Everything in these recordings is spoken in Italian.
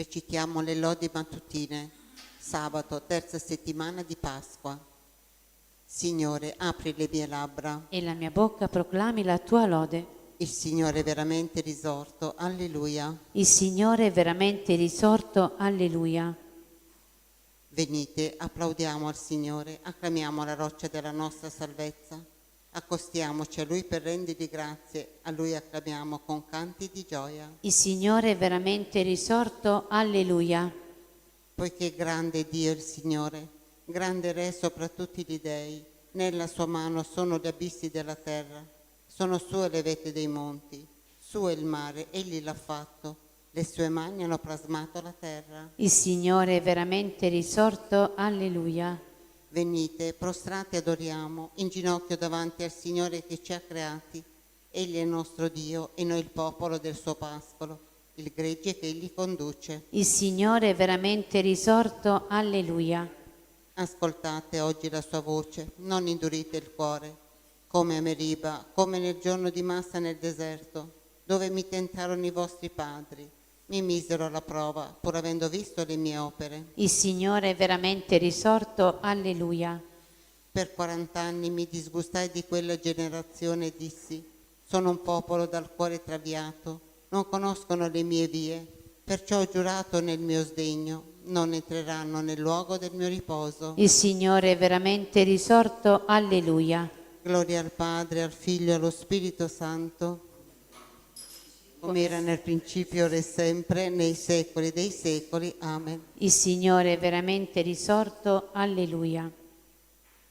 Recitiamo le lodi mattutine, sabato, terza settimana di Pasqua. Signore, apri le mie labbra. E la mia bocca proclami la tua lode. Il Signore è veramente risorto. Alleluia. Il Signore è veramente risorto. Alleluia. Venite, applaudiamo al Signore, acclamiamo la roccia della nostra salvezza. Accostiamoci a Lui per rendergli grazie, a Lui acclamiamo con canti di gioia. Il Signore è veramente risorto. Alleluia. Poiché grande è Dio il Signore, grande Re sopra tutti gli dei, nella sua mano sono gli abissi della terra, sono sue le vette dei monti, suo è il mare, egli l'ha fatto, le sue mani hanno plasmato la terra. Il Signore è veramente risorto. Alleluia. Venite, prostrati adoriamo, in ginocchio davanti al Signore che ci ha creati. Egli è il nostro Dio e noi il popolo del suo pascolo, il gregge che egli conduce. Il Signore è veramente risorto. Alleluia. Ascoltate oggi la sua voce, non indurite il cuore, come a Meriba, come nel giorno di Massa nel deserto, dove mi tentarono i vostri padri. Mi misero alla prova, pur avendo visto le mie opere. Il Signore è veramente risorto. Alleluia. Per 40 anni mi disgustai di quella generazione e dissi: sono un popolo dal cuore traviato, non conoscono le mie vie, perciò ho giurato nel mio sdegno, non entreranno nel luogo del mio riposo. Il Signore è veramente risorto. Alleluia. Gloria al Padre, al Figlio e allo Spirito Santo, come era nel principio, ora e sempre, nei secoli dei secoli. Amen. Il Signore è veramente risorto. Alleluia.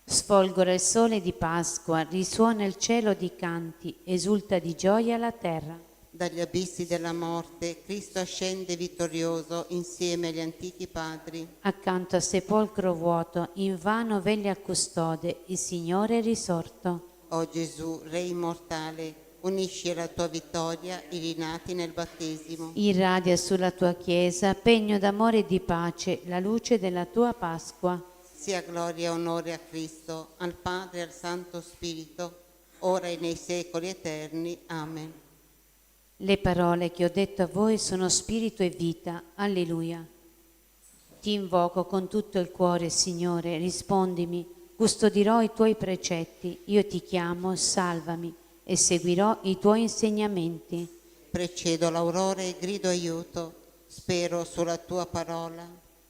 Sfolgora il sole di Pasqua, risuona il cielo di canti, esulta di gioia la terra. Dagli abissi della morte Cristo ascende vittorioso insieme agli antichi padri. Accanto al sepolcro vuoto, invano veglia custode, il Signore è risorto. O Gesù, Re immortale, unisci alla tua vittoria i rinati nel battesimo. Irradia sulla tua Chiesa, pegno d'amore e di pace, la luce della tua Pasqua. Sia gloria e onore a Cristo, al Padre e al Santo Spirito, ora e nei secoli eterni. Amen. Le parole che ho detto a voi sono spirito e vita. Alleluia. Ti invoco con tutto il cuore, Signore, rispondimi, custodirò i tuoi precetti, io ti chiamo, salvami, e seguirò i tuoi insegnamenti. Precedo l'aurora e grido aiuto, spero sulla tua parola.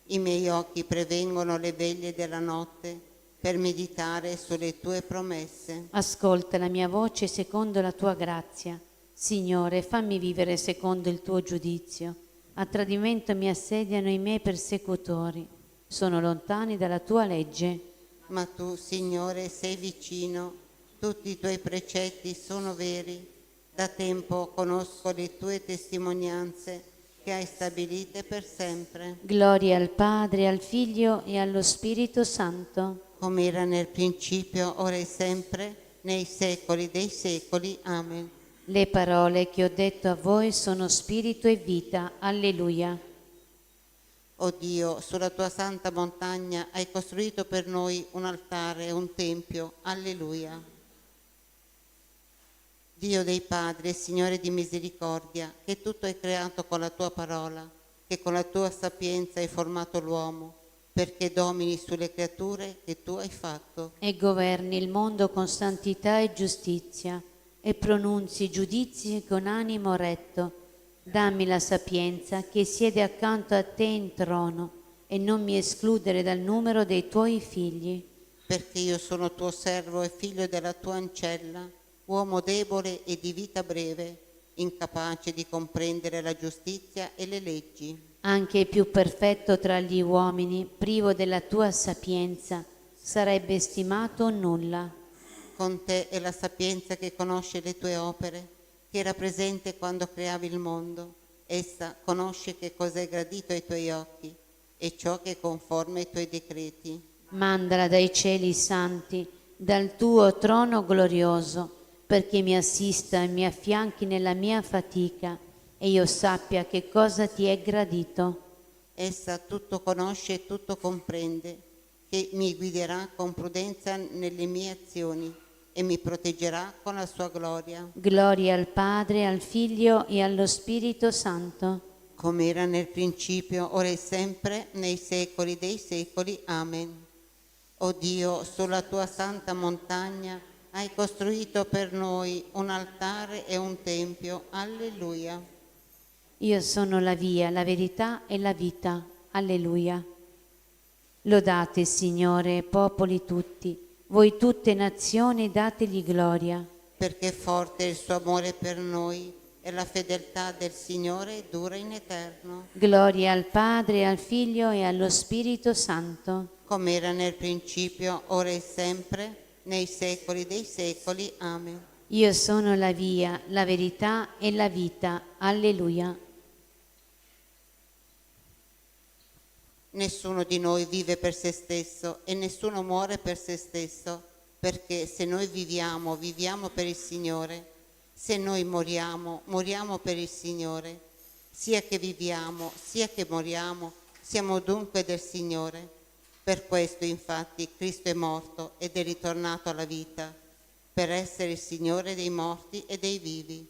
I miei occhi prevengono le veglie della notte per meditare sulle tue promesse. Ascolta la mia voce secondo la tua grazia. Signore, fammi vivere secondo il tuo giudizio. A tradimento mi assediano i miei persecutori. Sono lontani dalla tua legge. Ma tu, Signore, sei vicino. Tutti i tuoi precetti sono veri. Da tempo conosco le tue testimonianze che hai stabilite per sempre. Gloria al Padre, al Figlio e allo Spirito Santo. Come era nel principio, ora e sempre, nei secoli dei secoli. Amen. Le parole che ho detto a voi sono spirito e vita. Alleluia. O Dio, sulla tua santa montagna hai costruito per noi un altare e un tempio. Alleluia. Dio dei padri e Signore di misericordia, che tutto hai creato con la tua parola, che con la tua sapienza hai formato l'uomo, perché domini sulle creature che tu hai fatto. E governi il mondo con santità e giustizia, e pronunzi giudizi con animo retto. Dammi la sapienza che siede accanto a te in trono, e non mi escludere dal numero dei tuoi figli. Perché io sono tuo servo e figlio della tua ancella, uomo debole e di vita breve, incapace di comprendere la giustizia e le leggi. Anche il più perfetto tra gli uomini, privo della tua sapienza, sarebbe stimato nulla. Con te è la sapienza che conosce le tue opere, che era presente quando creavi il mondo. Essa conosce che cosa è gradito ai tuoi occhi e ciò che è conforme ai tuoi decreti. Mandala dai cieli santi, dal tuo trono glorioso, perché mi assista e mi affianchi nella mia fatica e io sappia che cosa ti è gradito. Essa tutto conosce e tutto comprende, che mi guiderà con prudenza nelle mie azioni e mi proteggerà con la sua gloria. Gloria al Padre, al Figlio e allo Spirito Santo. come era nel principio, ora e sempre, nei secoli dei secoli. Amen. O Dio, sulla tua santa montagna hai costruito per noi un altare e un tempio. Alleluia. Io sono la via, la verità e la vita. Alleluia. Lodate il Signore, popoli tutti, voi tutte nazioni dategli gloria. Perché forte è il suo amore per noi e la fedeltà del Signore dura in eterno. Gloria al Padre, al Figlio e allo Spirito Santo. Come era nel principio, ora e sempre, nei secoli dei secoli. Amen. Io sono la via, la verità e la vita. Alleluia. Nessuno di noi vive per se stesso e nessuno muore per se stesso, perché se noi viviamo, viviamo per il Signore. Se noi moriamo, moriamo per il Signore. Sia che viviamo, sia che moriamo, siamo dunque del Signore. Per questo, infatti, Cristo è morto ed è ritornato alla vita, per essere il Signore dei morti e dei vivi.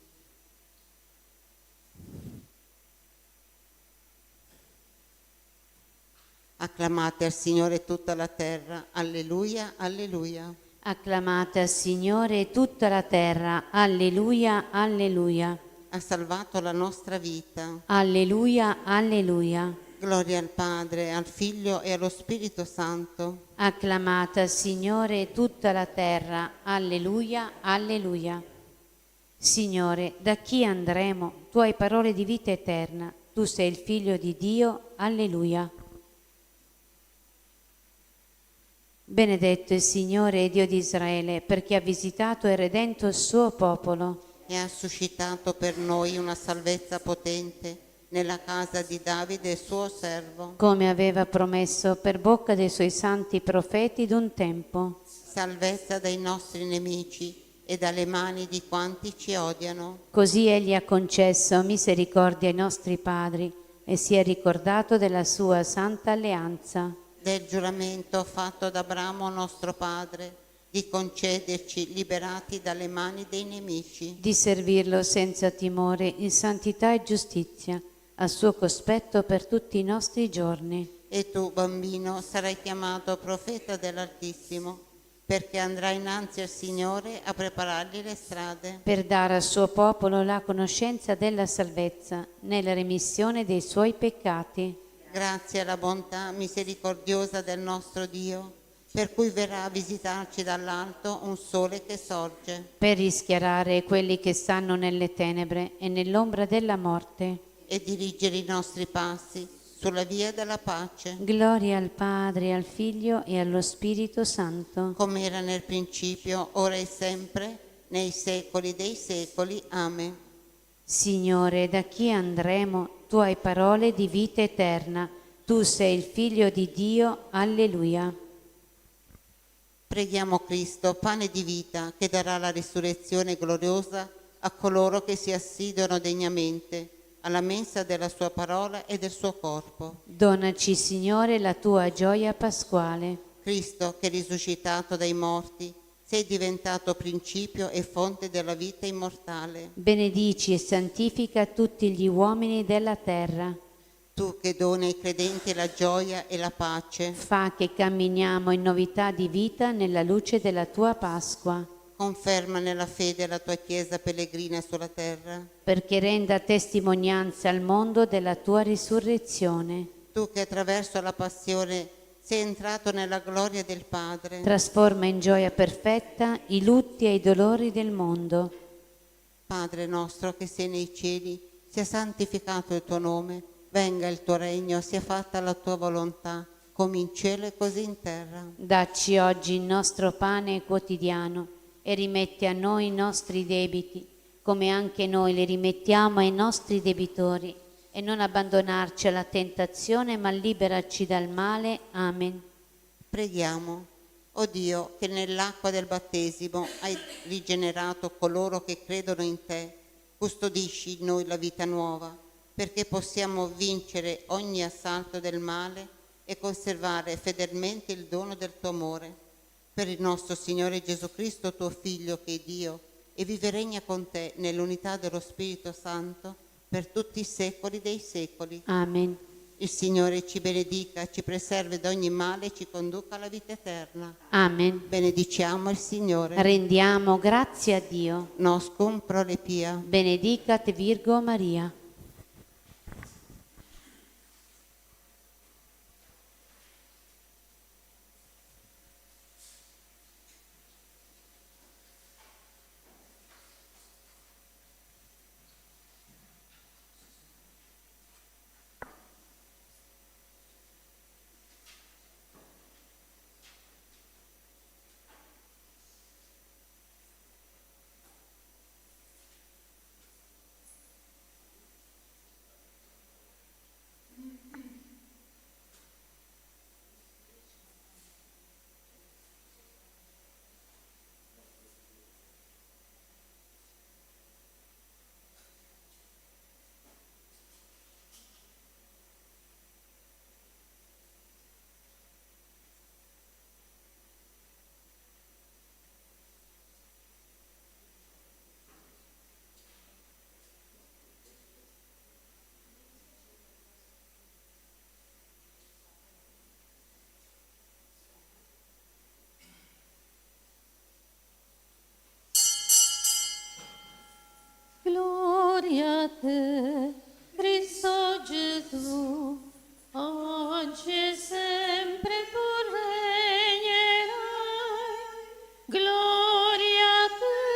Acclamate al Signore tutta la terra. Alleluia, alleluia. Acclamate al Signore tutta la terra. Alleluia, alleluia. Ha salvato la nostra vita. Alleluia, alleluia. Gloria al Padre, al Figlio e allo Spirito Santo. Acclamate al Signore tutta la terra. Alleluia, alleluia. Signore, da chi andremo? Tu hai parole di vita eterna. Tu sei il Figlio di Dio. Alleluia. Benedetto il Signore, Dio di Israele, perché ha visitato e redento il suo popolo. E ha suscitato per noi una salvezza potente nella casa di Davide, suo servo. Come aveva promesso per bocca dei suoi santi profeti d'un tempo. Salvezza dai nostri nemici e dalle mani di quanti ci odiano. Così egli ha concesso misericordia ai nostri padri e si è ricordato della sua santa alleanza. Del giuramento fatto ad Abramo nostro padre, di concederci, liberati dalle mani dei nemici, Di servirlo senza timore in santità e giustizia, a suo cospetto per tutti i nostri giorni. E tu, bambino, sarai chiamato profeta dell'Altissimo, perché andrai innanzi al Signore a preparargli le strade, Per dare al suo popolo la conoscenza della salvezza nella remissione dei suoi peccati. grazie alla bontà misericordiosa del nostro Dio, per cui verrà a visitarci dall'alto un sole che sorge, Per rischiarare quelli che stanno nelle tenebre e nell'ombra della morte. e dirigere i nostri passi sulla via della pace, Gloria al Padre, al Figlio e allo Spirito Santo. come era nel principio, ora e sempre, nei secoli dei secoli. Amen. Signore, da chi andremo? Tu hai parole di vita eterna. Tu sei il Figlio di Dio. Alleluia. Preghiamo Cristo, pane di vita, che darà la risurrezione gloriosa a coloro che si assiduano degnamente alla mensa della sua parola e del suo corpo. Donaci, Signore, la tua gioia pasquale. Cristo, che risuscitato dai morti, sei diventato principio e fonte della vita immortale. Benedici e santifica tutti gli uomini della terra. Tu che doni ai credenti la gioia e la pace, Fa che camminiamo in novità di vita nella luce della tua Pasqua, conferma nella fede la tua Chiesa pellegrina sulla terra. perché renda testimonianza al mondo della tua risurrezione. Tu che attraverso la passione sei entrato nella gloria del Padre. Trasforma in gioia perfetta i lutti e i dolori del mondo. Padre nostro che sei nei cieli, sia santificato il tuo nome, venga il tuo regno, sia fatta la tua volontà, come in cielo e così in terra. Dacci oggi il nostro pane quotidiano e rimetti a noi i nostri debiti, come anche noi li rimettiamo ai nostri debitori, e non abbandonarci alla tentazione, ma liberaci dal male. Amen. Preghiamo. O Dio, che nell'acqua del battesimo hai rigenerato coloro che credono in te, custodisci in noi la vita nuova, perché possiamo vincere ogni assalto del male e conservare fedelmente il dono del tuo amore. Per il nostro Signore Gesù Cristo, tuo Figlio, che è Dio, e vive e regna con te nell'unità dello Spirito Santo, per tutti i secoli dei secoli. Amen. Il Signore ci benedica, ci preservi da ogni male e ci conduca alla vita eterna. Amen. Benediciamo il Signore. Rendiamo grazie a Dio. Nos cum prolepia. Benedicat Virgo Maria. Gloria a te, Cristo Gesù, oggi e sempre tu regnerai. Gloria a te,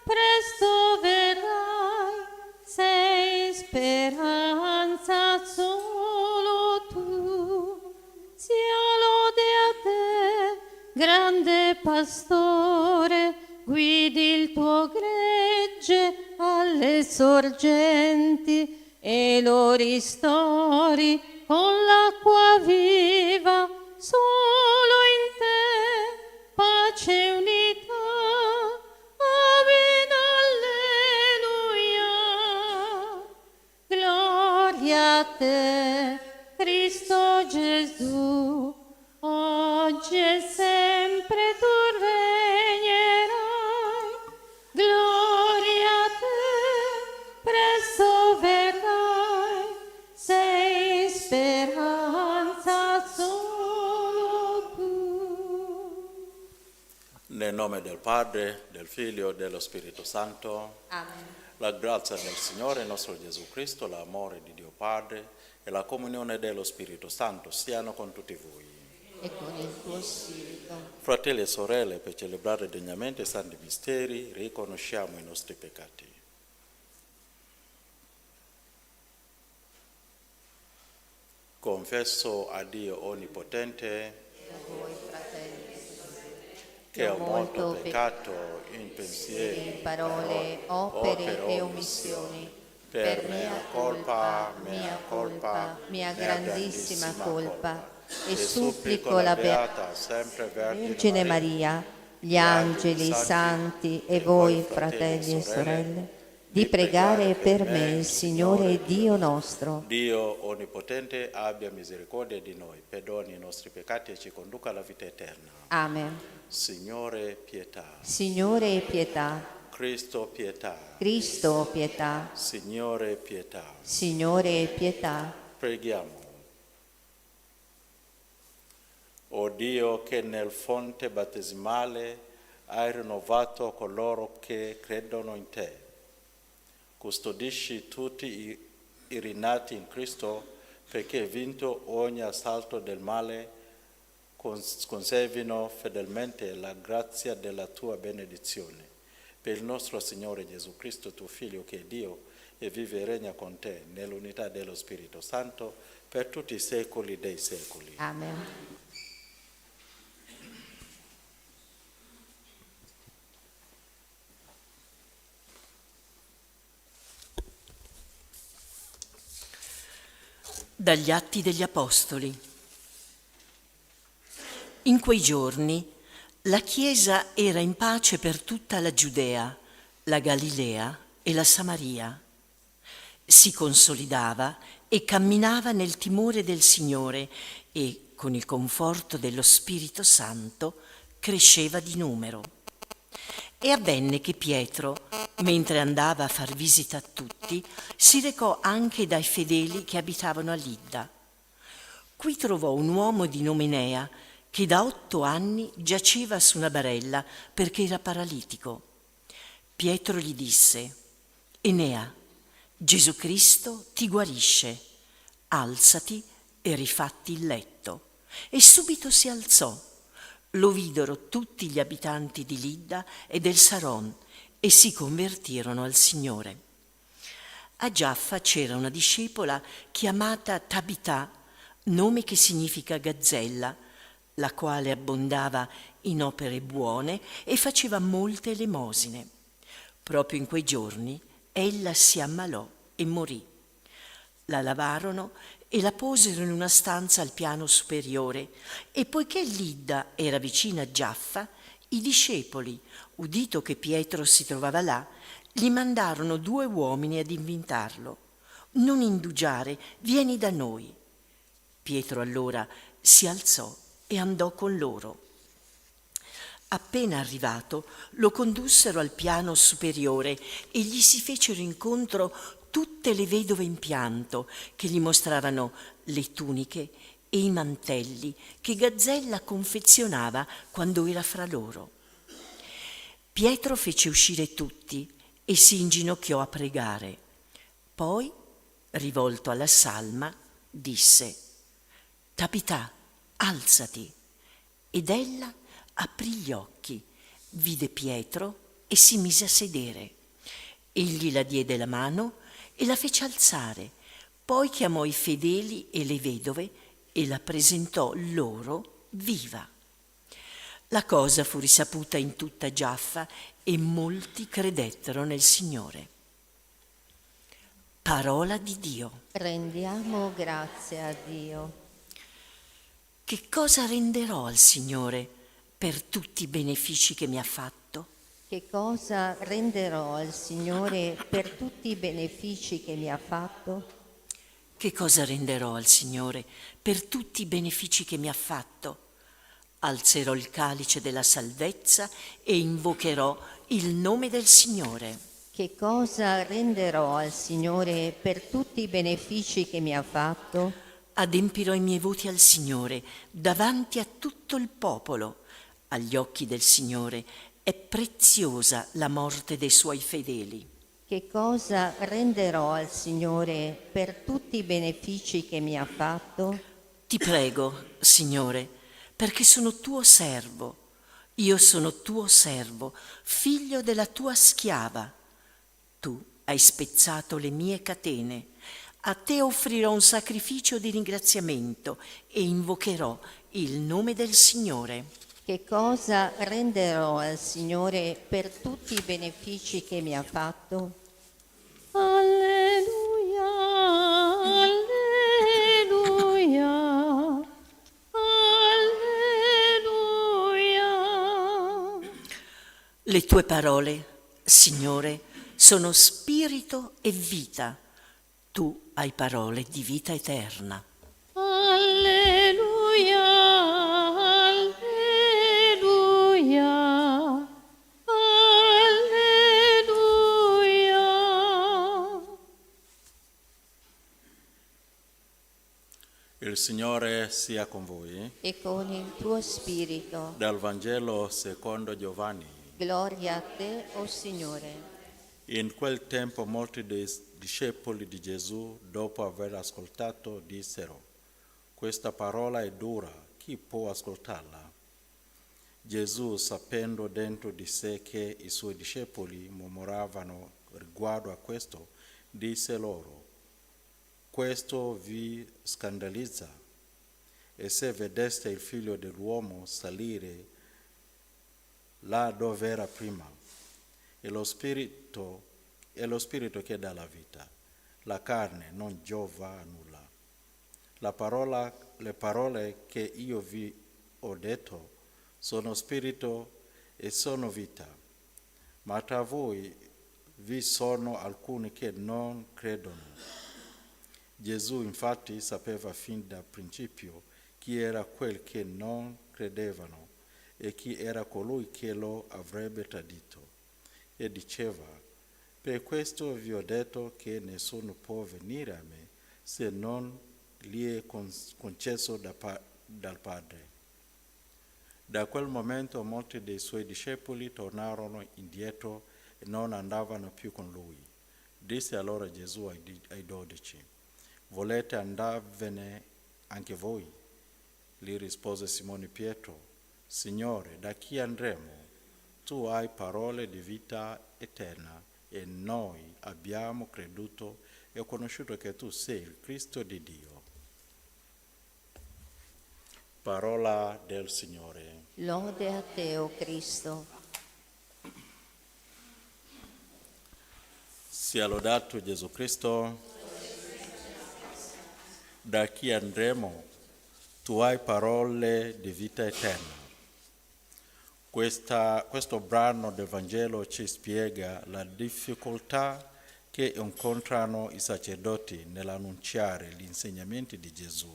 presto verrai, sei speranza solo tu. Sia lode a te, grande pastore, guidi il tuo gregge alle sorgenti e lo ristori con l'acqua viva. Solo in te pace e unità. Amen, alleluia. Gloria a te, Cristo Gesù, oggi e sempre tu regnerai. Gloria a te, presto verrai, sei speranza solo tu. Nel nome del Padre, del Figlio e dello Spirito Santo. Amen. La grazia del Signore nostro Gesù Cristo, l'amore di Dio Padre e la comunione dello Spirito Santo siano con tutti voi. E con il tuo spirito. Fratelli e sorelle, per celebrare degnamente i santi misteri, riconosciamo i nostri peccati. Confesso a Dio Onnipotente Da voi, fratelli, che ho molto molto peccato in pensieri, in parole, opere e omissioni. per mia colpa, mia grandissima colpa. E supplico la Beata sempre Vergine Maria, gli angeli, i santi e voi, fratelli e sorelle, di pregare per me il Signore Dio nostro. Dio Onnipotente abbia misericordia di noi, perdoni i nostri peccati e ci conduca alla vita eterna. Amen. Signore, pietà. Signore, pietà. Cristo, pietà. Cristo, pietà. Signore, pietà. Signore, pietà. Preghiamo. O Dio, che nel fonte battesimale hai rinnovato coloro che credono in te, custodisci tutti i rinati in Cristo, perché vinto ogni assalto del male, conservino fedelmente la grazia della tua benedizione. Per il nostro Signore Gesù Cristo, tuo Figlio, che è Dio e vive e regna con te nell'unità dello Spirito Santo, per tutti i secoli dei secoli. Amen. Dagli Atti degli Apostoli. In quei giorni la Chiesa era in pace per tutta la Giudea, la Galilea e la Samaria. Si consolidava e camminava nel timore del Signore e, con il conforto dello Spirito Santo, cresceva di numero. E avvenne che Pietro, Mentre andava a far visita a tutti, si recò anche dai fedeli che abitavano a Lidda. Qui trovò un uomo di nome Enea che da 8 anni giaceva su una barella perché era paralitico. Pietro gli disse: Enea, Gesù Cristo ti guarisce, alzati e rifatti il letto. E subito si alzò. Lo videro tutti gli abitanti di Lidda e del Saron e si convertirono al Signore. A Giaffa c'era una discepola chiamata Tabità, nome che significa gazzella, la quale abbondava in opere buone e faceva molte elemosine. Proprio in quei giorni ella si ammalò e morì. La lavarono e la posero in una stanza al piano superiore, e poiché Lidda era vicina a Giaffa, i discepoli, udito che Pietro si trovava là, gli mandarono 2 uomini ad invitarlo. Non indugiare, vieni da noi. Pietro allora si alzò e andò con loro. Appena arrivato, lo condussero al piano superiore e gli si fecero incontro tutte le vedove in pianto, che gli mostravano le tuniche e i mantelli che Gazzella confezionava quando era fra loro. Pietro fece uscire tutti e si inginocchiò a pregare. Poi, rivolto alla salma, disse: Tabità, alzati. Ed ella aprì gli occhi, vide Pietro e si mise a sedere. Egli la diede la mano e la fece alzare, poi chiamò i fedeli e le vedove e la presentò loro viva. La cosa fu risaputa in tutta Giaffa e molti credettero nel Signore. Parola di Dio. Rendiamo grazie a Dio. Che cosa renderò al Signore per tutti i benefici che mi ha fatto? Che cosa renderò al Signore per tutti i benefici che mi ha fatto? Che cosa renderò al Signore per tutti i benefici che mi ha fatto? Alzerò il calice della salvezza e invocherò il nome del Signore. Che cosa renderò al Signore per tutti i benefici che mi ha fatto? Adempirò i miei voti al Signore davanti a tutto il popolo. Agli occhi del Signore è preziosa la morte dei suoi fedeli. Che cosa renderò al Signore per tutti i benefici che mi ha fatto? Ti prego, Signore, perché sono tuo servo. Io sono tuo servo, figlio della tua schiava. Tu hai spezzato le mie catene. A te offrirò un sacrificio di ringraziamento e invocherò il nome del Signore. Che cosa renderò al Signore per tutti i benefici che mi ha fatto? Alleluia, alleluia, alleluia. Le tue parole, Signore, sono spirito e vita. Tu hai parole di vita eterna. Alleluia, alleluia, alleluia. Il Signore sia con voi. E con il tuo spirito. Dal Vangelo secondo Giovanni. Gloria a te, o Signore. In quel tempo molti dei discepoli di Gesù, dopo aver ascoltato, dissero: questa parola è dura, chi può ascoltarla? Gesù, sapendo dentro di sé che i suoi discepoli mormoravano riguardo a questo, disse loro: questo vi scandalizza? E se vedeste il Figlio dell'uomo salire là dove era prima, è lo spirito che dà la vita, la carne non giova a nulla. Le parole che io vi ho detto sono spirito e sono vita, ma tra voi vi sono alcuni che non credono. Gesù infatti sapeva fin da principio chi era quel che non credevano e chi era colui che lo avrebbe tradito, e diceva: Per questo vi ho detto che nessuno può venire a me se non gli è concesso dal Padre. Da quel momento molti dei suoi discepoli tornarono indietro e non andavano più con lui. Disse allora Gesù ai 12, volete andarvene anche voi? Gli rispose Simone Pietro, Signore, da chi andremo? Tu hai parole di vita eterna e noi abbiamo creduto e conosciuto che tu sei il Cristo di Dio. Parola del Signore. Lode a te, o Cristo. Sia lodato Gesù Cristo. Da chi andremo? Tu hai parole di vita eterna. Questo brano del Vangelo ci spiega la difficoltà che incontrano i sacerdoti nell'annunciare gli insegnamenti di Gesù.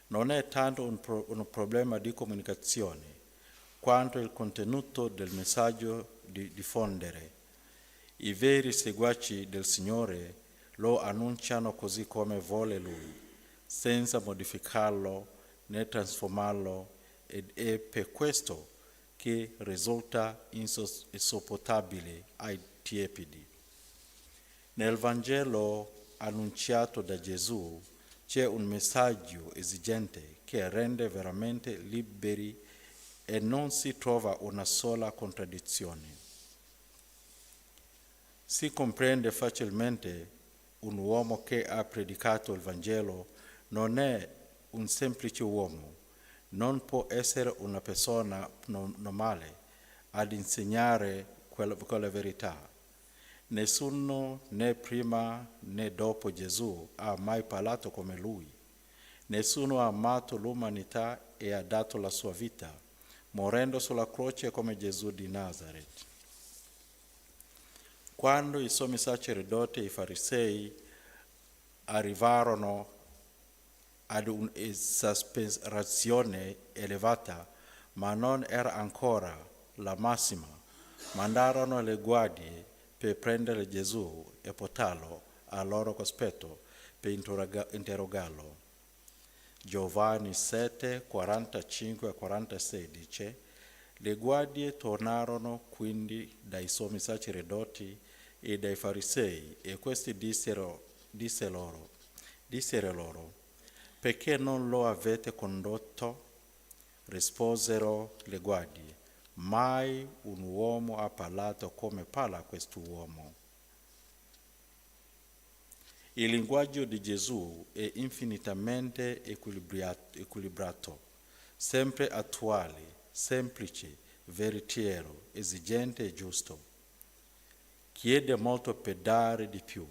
Non è tanto un problema di comunicazione, quanto il contenuto del messaggio di diffondere. I veri seguaci del Signore lo annunciano così come vuole Lui, senza modificarlo né trasformarlo, ed è per questo che risulta insopportabile ai tiepidi. Nel Vangelo annunciato da Gesù c'è un messaggio esigente che rende veramente liberi e non si trova una sola contraddizione. Si comprende facilmente un uomo che ha predicato il Vangelo non è un semplice uomo, non può essere una persona normale ad insegnare quella verità. Nessuno, né prima né dopo Gesù, ha mai parlato come lui. Nessuno ha amato l'umanità e ha dato la sua vita, morendo sulla croce come Gesù di Nazareth. Quando i sommi sacerdoti e i farisei arrivarono ad un'esasperazione elevata, ma non era ancora la massima, mandarono le guardie per prendere Gesù e portarlo al loro cospetto per interrogarlo. Giovanni 7, 45 e 46 dice: le guardie tornarono quindi dai sommi sacerdoti e dai farisei, e questi dissero loro, perché non lo avete condotto? Risposero le guardie, mai un uomo ha parlato come parla quest'uomo. Il linguaggio di Gesù è infinitamente equilibrato, sempre attuale, semplice, veritiero, esigente e giusto. Chiede molto per dare di più.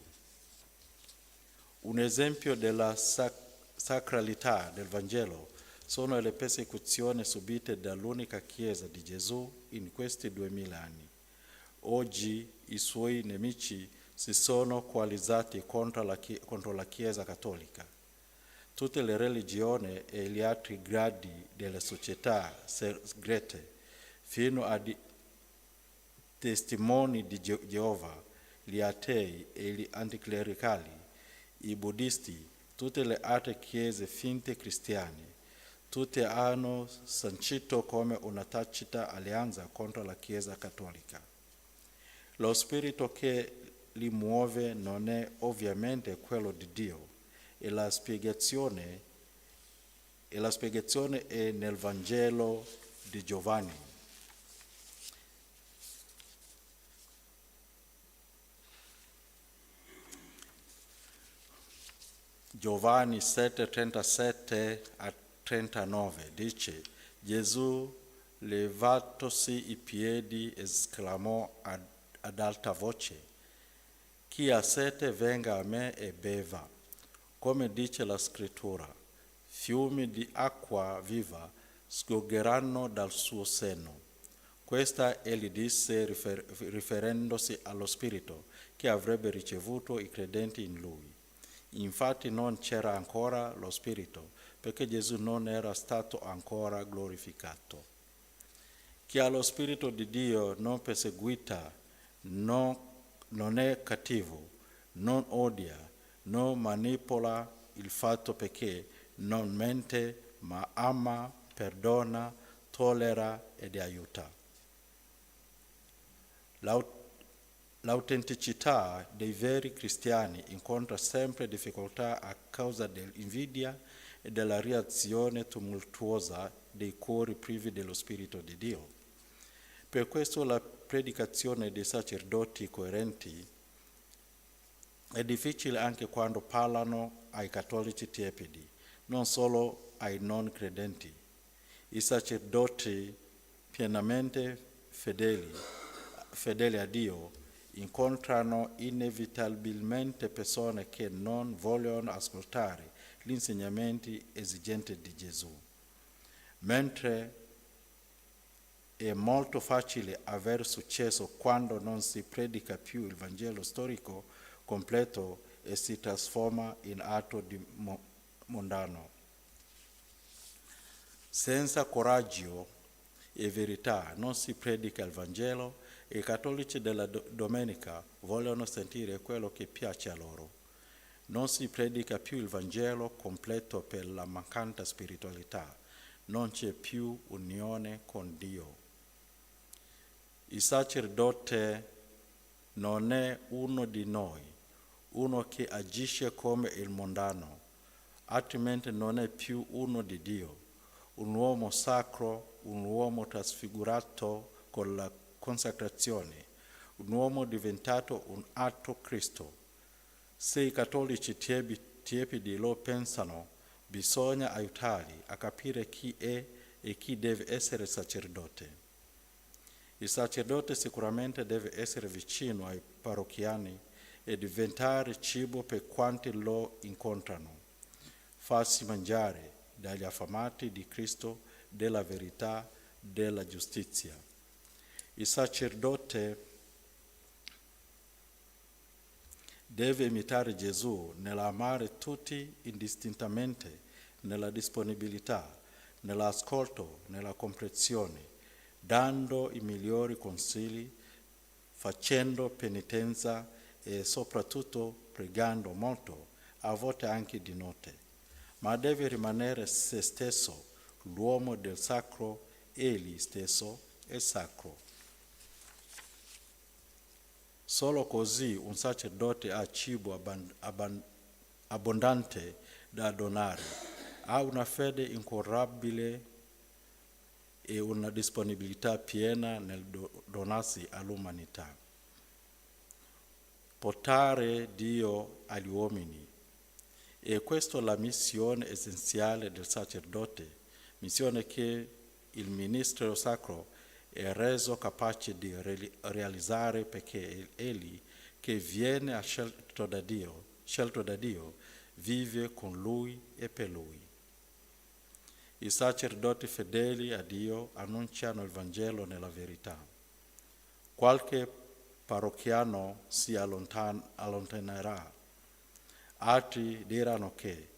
Un esempio della sacralità del Vangelo sono le persecuzioni subite dall'unica Chiesa di Gesù in questi 2000 anni. Oggi i suoi nemici si sono coalizzati contro la Chiesa cattolica. Tutte le religioni e gli altri gradi delle società segrete, fino a testimoni di Geova, gli atei e gli anticlericali, i buddisti, tutte le altre chiese finte cristiane, tutte hanno sancito come una tacita alleanza contro la Chiesa cattolica. Lo spirito che li muove non è ovviamente quello di Dio, e la spiegazione è nel Vangelo di Giovanni. Giovanni 7, 37 a 39 dice: Gesù, levatosi i piedi, esclamò ad alta voce: chi ha sete venga a me e beva. Come dice la scrittura, fiumi di acqua viva sgorgeranno dal suo seno. Questa egli disse riferendosi allo Spirito che avrebbe ricevuto i credenti in lui. Infatti non c'era ancora lo Spirito, perché Gesù non era stato ancora glorificato. Chi ha lo Spirito di Dio non perseguita, non non è cattivo, non odia, non manipola il fatto perché non mente, ma ama, perdona, tollera ed aiuta. L'autenticità dei veri cristiani incontra sempre difficoltà a causa dell'invidia e della reazione tumultuosa dei cuori privi dello Spirito di Dio. Per questo la predicazione dei sacerdoti coerenti è difficile anche quando parlano ai cattolici tiepidi, non solo ai non credenti. I sacerdoti pienamente fedeli a Dio incontrano inevitabilmente persone che non vogliono ascoltare gli insegnamenti esigenti di Gesù. Mentre è molto facile avere successo quando non si predica più il Vangelo storico completo e si trasforma in atto di mondano. Senza coraggio e verità non si predica il Vangelo e i cattolici della domenica vogliono sentire quello che piace a loro. Non si predica più il Vangelo completo per la mancata spiritualità, non c'è più unione con Dio. Il sacerdote non è uno di noi, uno che agisce come il mondano, altrimenti non è più uno di Dio, un uomo sacro, un uomo trasfigurato con la consacrazione, un uomo diventato un altro Cristo. Se i cattolici tiepidi lo pensano, bisogna aiutarli a capire chi è e chi deve essere sacerdote. Il sacerdote sicuramente deve essere vicino ai parrocchiani e diventare cibo per quanti lo incontrano, farsi mangiare dagli affamati di Cristo, della verità, della giustizia. Il sacerdote deve imitare Gesù nell'amare tutti indistintamente, nella disponibilità, nell'ascolto, nella comprensione, dando i migliori consigli, facendo penitenza e soprattutto pregando molto, a volte anche di notte. Ma deve rimanere se stesso, l'uomo del sacro, egli stesso è sacro. Solo così un sacerdote ha cibo abbondante da donare, ha una fede incorrobibile e una disponibilità piena nel donarsi all'umanità. Portare Dio agli uomini. E questa è la missione essenziale del sacerdote, missione che il ministero sacro è reso capace di realizzare perché egli, che viene scelto da Dio, vive con lui e per lui. I sacerdoti fedeli a Dio annunciano il Vangelo nella verità. Qualche parrocchiano si allontanerà, altri diranno che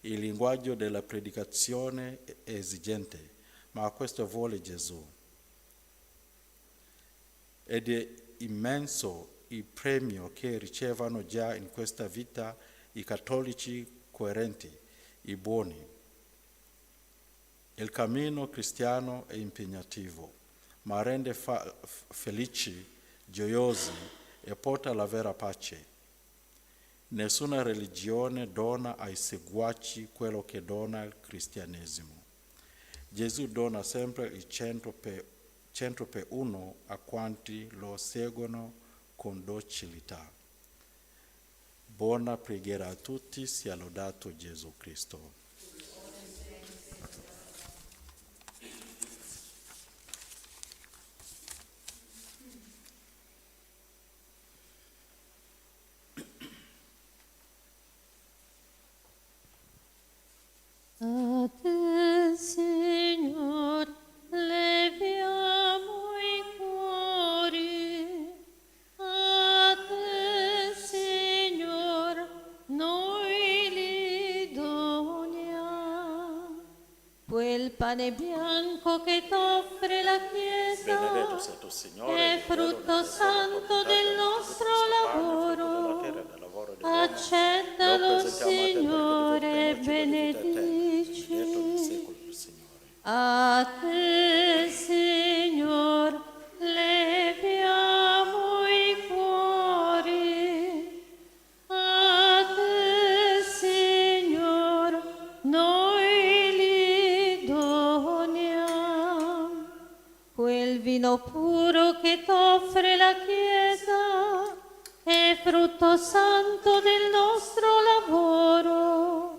il linguaggio della predicazione è esigente, ma questo vuole Gesù. Ed è immenso il premio che ricevono già in questa vita i cattolici coerenti, i buoni. Il cammino cristiano è impegnativo, ma rende felici, gioiosi e porta alla vera pace. Nessuna religione dona ai seguaci quello che dona il cristianesimo. Gesù dona sempre il 100 per 1 a quanti lo seguono con docilità. Buona preghiera a tutti, sia lodato Gesù Cristo. A te, Signor, leviamo i cuori. A te, Signor, noi li doniamo. Quel pane bianco corpo che t'offre la Chiesa Benedetto sei tu, Signore, è il vero frutto nel santo del nostro lavoro. Accettalo, Signore, e benedici. A te, Signor, leviamo i cuori. A te, Signor, noi li doniamo. Quel vino puro che t'offre la Chiesa è frutto santo del nostro lavoro.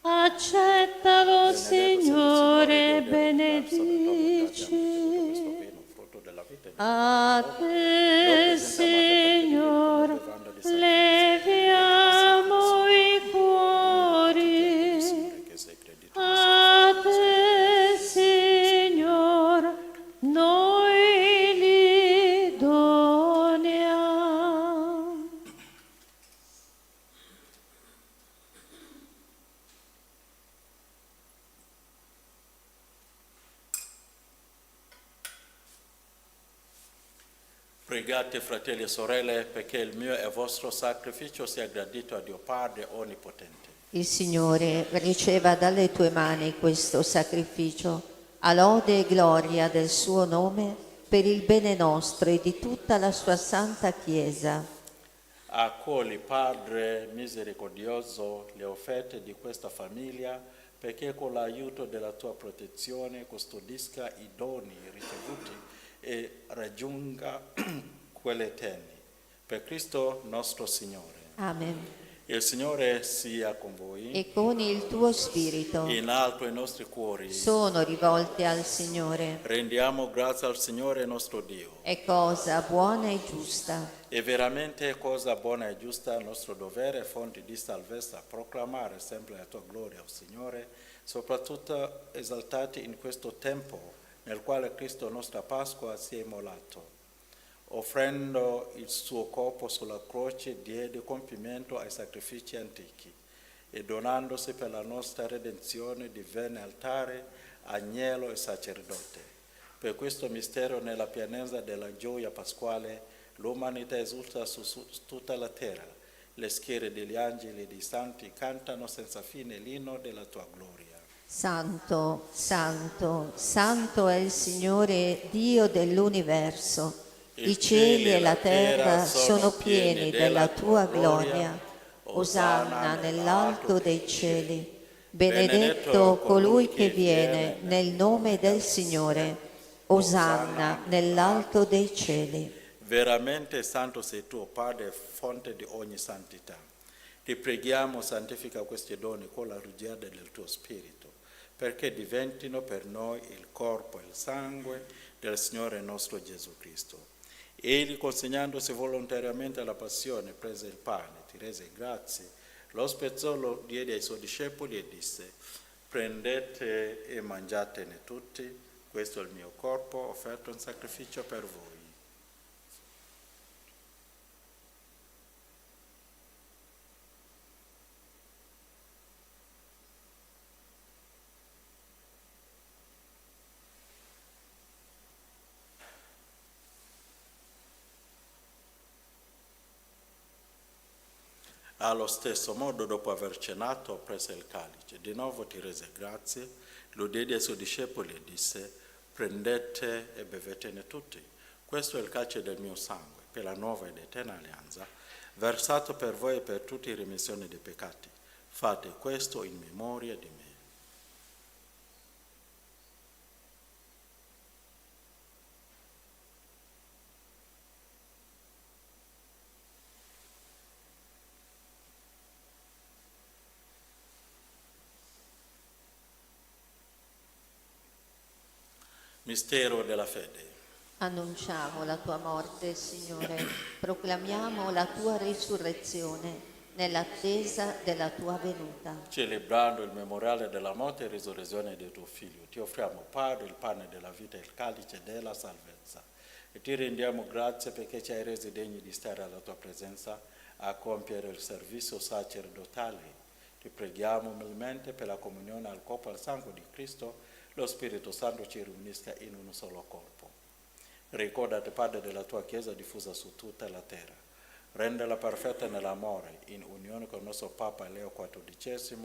Accettalo, Signore, e benedici. A te, Signor, leviamo i cuori. A te, Signor, noi li doniamo. Pregate, fratelli e sorelle, perché il mio e vostro sacrificio sia gradito a Dio Padre Onnipotente. Il Signore riceva dalle tue mani questo sacrificio, a lode e gloria del suo nome, per il bene nostro e di tutta la sua santa Chiesa. Accogli, Padre misericordioso, le offerte di questa famiglia, perché con l'aiuto della tua protezione custodisca i doni ricevuti e raggiunga quelli eterni. Per Cristo nostro Signore. Amen. Il Signore sia con voi. E con il tuo spirito In alto i nostri cuori. sono rivolti al Signore. Rendiamo grazie al Signore nostro Dio. È cosa buona e giusta. È veramente cosa buona e giusta, nostro dovere, fonte di salvezza, proclamare sempre la tua gloria, o Signore, soprattutto esaltati in questo tempo nel quale Cristo, nostra Pasqua, si è immolato. Offrendo il suo corpo sulla croce, diede compimento ai sacrifici antichi e donandosi per la nostra redenzione divenne altare, agnello e sacerdote. Per questo mistero, nella pienezza della gioia pasquale, l'umanità esulta su tutta la terra. Le schiere degli angeli e dei santi cantano senza fine l'inno della tua gloria. Santo, santo, santo è il Signore Dio dell'universo. I cieli e la terra sono pieni della tua gloria. Osanna nell'alto dei cieli. Benedetto colui che viene nel nome del Signore. Osanna nell'alto dei cieli. Veramente santo sei tu, Padre, fonte di ogni santità. Ti preghiamo, santifica questi doni con la rugiada del tuo Spirito, perché diventino per noi il corpo e il sangue del Signore nostro Gesù Cristo. Egli, consegnandosi volontariamente alla passione, prese il pane, ti rese grazie, lo spezzò, lo diede ai suoi discepoli e disse: prendete e mangiatene tutti, questo è il mio corpo offerto in sacrificio per voi. Allo stesso modo, dopo aver cenato, prese il calice, di nuovo ti rese grazie, lo diede ai suoi discepoli e disse: prendete e bevetene tutti. Questo è il calice del mio sangue, per la nuova ed eterna alleanza, versato per voi e per tutti in remissione dei peccati. Fate questo in memoria di me. Mistero della fede. Annunciamo la tua morte, Signore, proclamiamo la tua risurrezione nell'attesa della tua venuta. Celebrando il memoriale della morte e risurrezione di tuo Figlio, ti offriamo, Padre, il pane della vita e il calice della salvezza. E ti rendiamo grazie perché ci hai resi degni di stare alla tua presenza a compiere il servizio sacerdotale. Ti preghiamo umilmente per la comunione al corpo e al sangue di Cristo, lo Spirito Santo ci riunisca in un solo corpo. Ricordati, Padre, della tua Chiesa diffusa su tutta la terra. Rendela perfetta nell'amore, in unione con il nostro Papa Leo XIV,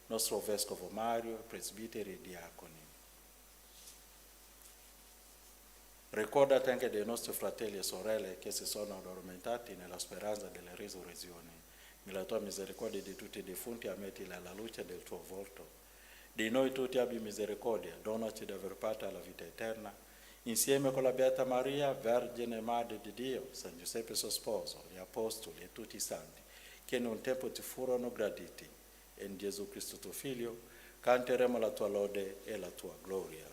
nostro Vescovo Mario, presbiteri e diaconi. Ricordati anche dei nostri fratelli e sorelle che si sono addormentati nella speranza della risurrezione. Nella tua misericordia di tutti i defunti, ammettili alla luce del tuo volto. Di noi tutti abbi misericordia, donaci di aver parte alla vita eterna, insieme con la Beata Maria, Vergine Madre di Dio, San Giuseppe suo sposo, gli Apostoli e tutti i santi, che in un tempo ti furono graditi. E in Gesù Cristo tuo Figlio, canteremo la tua lode e la tua gloria.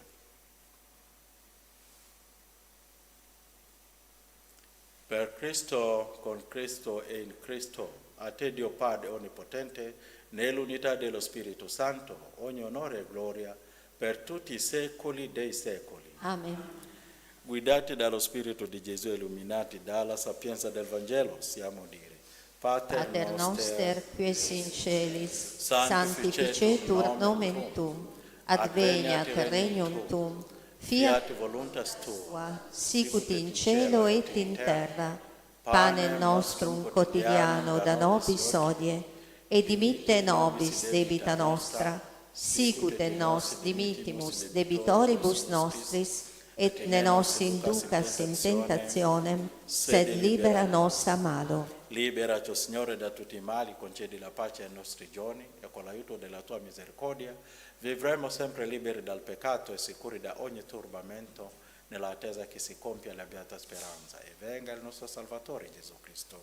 Per Cristo, con Cristo e in Cristo, a te Dio Padre Onnipotente, nell'unità dello Spirito Santo, ogni onore e gloria per tutti i secoli dei secoli. Amen. Guidati dallo Spirito di Gesù, illuminati dalla sapienza del Vangelo, siamo dire: Pater noster, qui es in celis, sanctificetur nomen tuum, adveniat regnum tuum, fiat voluntas tua, sicut in cielo et in terra. Panem nostrum quotidiano da nobis hodie, et dimitte nobis debita nostra, sicut et nos dimittimus debitoribus nostris, et ne nos inducas in tentationem, sed libera nos a malo. Liberaci, Signore, da tutti i mali, concedi la pace ai nostri giorni e con l'aiuto della tua misericordia vivremo sempre liberi dal peccato e sicuri da ogni turbamento, nell'attesa che si compia la beata speranza e venga il nostro Salvatore Gesù Cristo.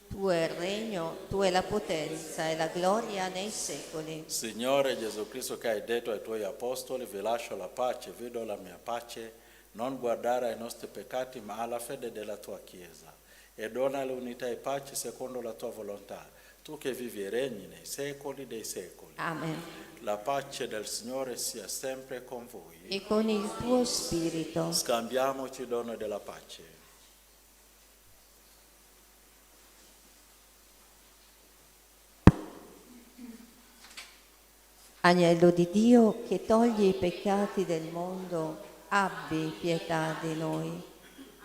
Tuo è il regno, tua è la potenza e la gloria nei secoli. Signore Gesù Cristo, che hai detto ai tuoi apostoli: vi lascio la pace, vi do la mia pace, non guardare ai nostri peccati ma alla fede della tua Chiesa, e dona l'unità e pace secondo la tua volontà, tu che vivi e regni nei secoli dei secoli. Amen. La pace del Signore sia sempre con voi. E con il tuo spirito. Scambiamoci dono della pace. Agnello di Dio che toglie i peccati del mondo, abbi pietà di noi.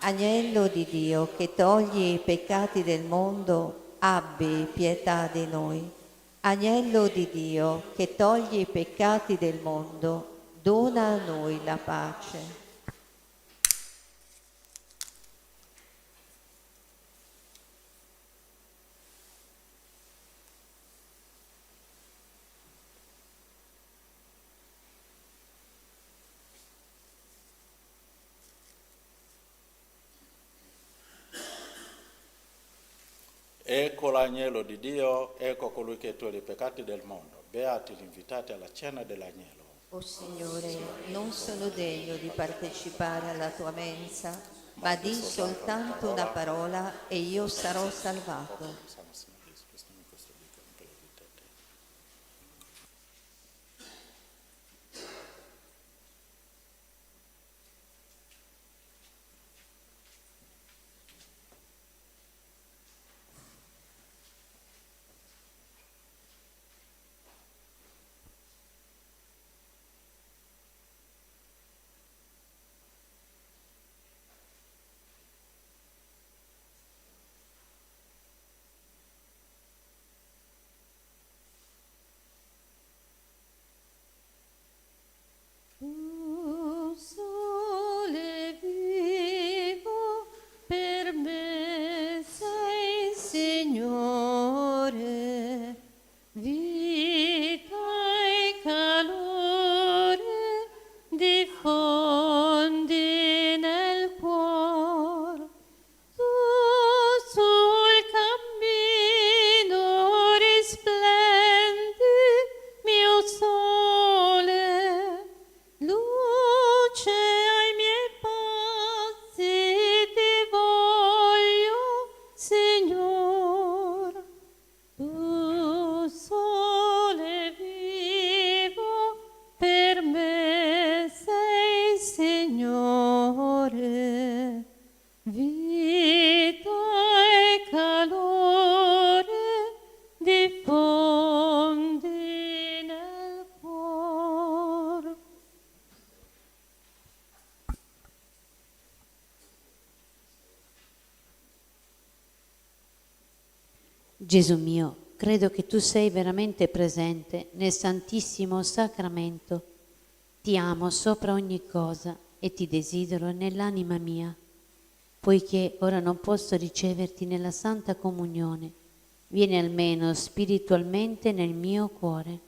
Agnello di Dio che toglie i peccati del mondo, abbi pietà di noi. Agnello di Dio che toglie i peccati del mondo, dona a noi la pace. Ecco l'agnello di Dio, ecco colui che toglie i peccati del mondo. Beati gli invitati alla cena dell'agnello. O Signore, non sono degno di partecipare alla tua mensa, ma di soltanto una parola e io sarò salvato. Gesù mio, credo che tu sei veramente presente nel Santissimo Sacramento. Ti amo sopra ogni cosa e ti desidero nell'anima mia. Poiché ora non posso riceverti nella Santa Comunione, vieni almeno spiritualmente nel mio cuore.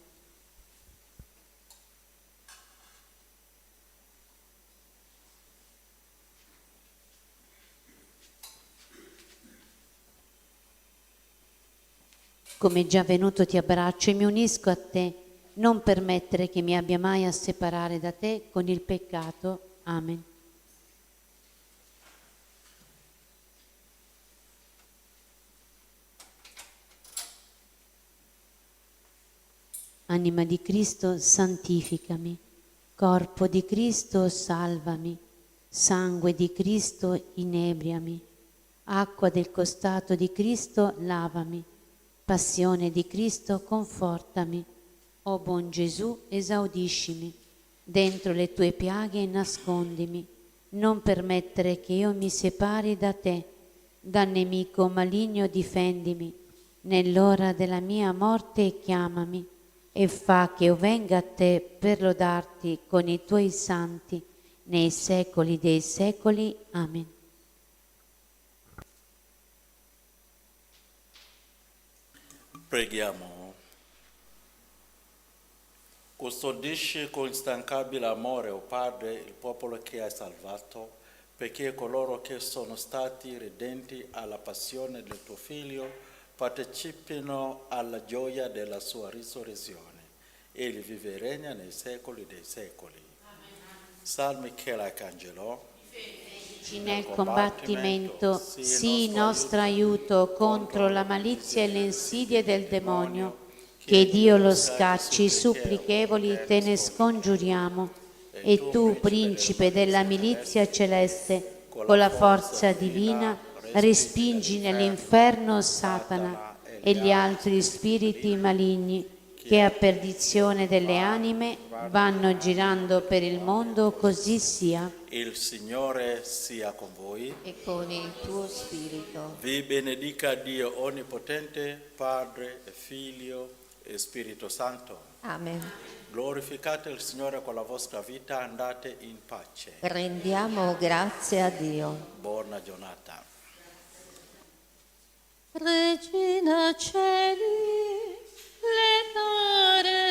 Come già venuto ti abbraccio e mi unisco a te, non permettere che mi abbia mai a separare da te con il peccato. Amen. Anima di Cristo, santificami. Corpo di Cristo, salvami. Sangue di Cristo, inebriami. Acqua del costato di Cristo, lavami. Passione di Cristo, confortami. O buon Gesù, esaudiscimi. Dentro le tue piaghe nascondimi. Non permettere che io mi separi da te. Dal nemico maligno difendimi. Nell'ora della mia morte chiamami. E fa che io venga a te per lodarti con i tuoi santi nei secoli dei secoli. Amen. Preghiamo. Custodisci con instancabile amore, o Padre, il popolo che hai salvato, perché coloro che sono stati redenti alla passione del tuo Figlio partecipino alla gioia della sua risurrezione. Egli vive e regna nei secoli dei secoli. San Michele Arcangelo, Nel combattimento, sii nostro aiuto contro la malizia e le insidie del demonio. Che Dio lo scacci, supplichevoli te ne scongiuriamo. E tu, principe della milizia celeste, con la forza divina, respingi nell'inferno Satana e gli altri spiriti maligni che a perdizione delle anime vanno girando per il mondo, così sia. il Signore sia con voi. E con il tuo spirito. Vi benedica Dio Onnipotente, Padre, Figlio e Spirito Santo. Amen. Glorificate il Signore con la vostra vita, andate in pace. Rendiamo grazie a Dio. Buona giornata. Regina Celi, letare